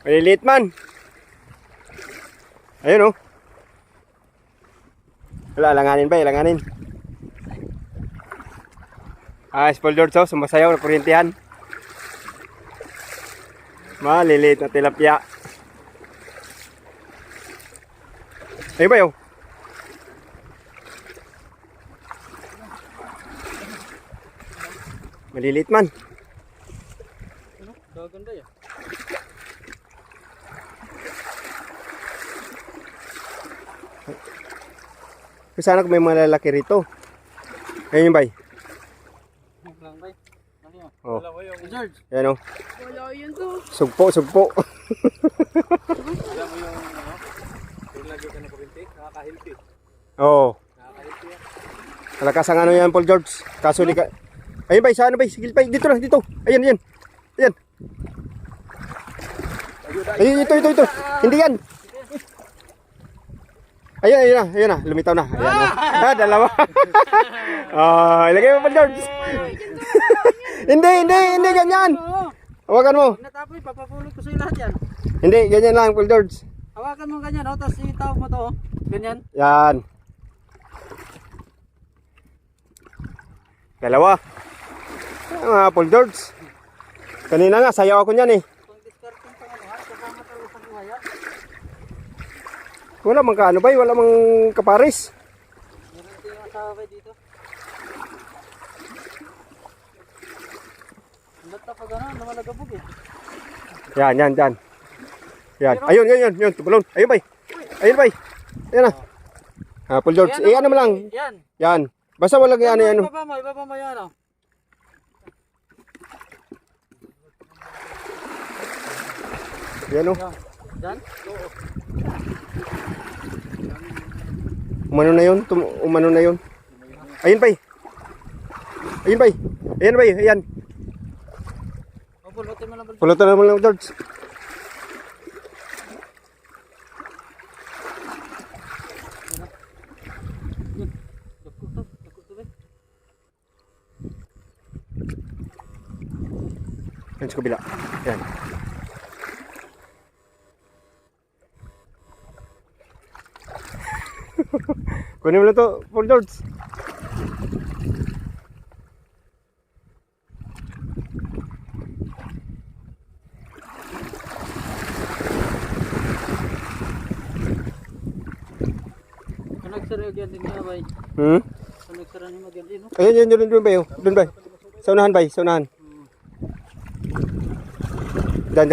Maliliit man. Ayun oh. Wala, langanin ba? Langanin. Small George oh, sumasayaw na kuryentihan. Maliliit na tilapia. Ayun ba yun? Maliliit man. Ano? Gaganda yan. Sana kung may malalaki rito. Ayun yung bay. Lang bay. Ano yun? Oh. Wala ba yung George? Yan oh. Wala yun to. Sugpo, sugpo. Wala mo yung ano? Yung lagi ka na kurinti? Nakakahilpi. Oo. Nakakahilpi yan. Malakas ang ano yan, Paul George. Kaso di ka... Ayun bay, saan bay? Sigil bay. Dito lang, dito. Ayan, ayan. Ayan. Ayun, ito. Hindi yan. Ayun na. Lumitaw na. Ayan na. Dalawa. Ilagay mo, Paul George. Hindi, ganyan. Hawakan mo. Natapoy, papapulot ko sa'yo lahat yan. Hindi, ganyan lang, Paul George. Hawakan mo ganyan, oh, tapos itawag mo to, oh. Ganyan. Yan. Dalawa. Paul George. Kanina nga, sayaw ako niyan eh. Kung discarding pa ano, ha? Kasama talaga sa buhay, ha? Wala mang kaano ba? Wala mang kaparis. Meron din yung asawa ba dito? Ba't pa gano'n? Namalagabog eh. Yan. Yan. Ayun. Tubalon. Ayun bay. Ayun na. Paul George. Ano mo lang. Yan. Yan. Basta walang ano. Ibaba mo yan, oh. Yan o. Yan? Umano na yun. Ayun bay. Ayan. O, pulutin mo lang. Pulutan naman lang, George. Yan sa kabila. Yan. Kunin mo lang to, Paul George. Nagsara yan din nga, bay. Hmm? Nagsara niyo mag-yan din, no? Ayun, doon ba yun? Doon ba? Sa unahan.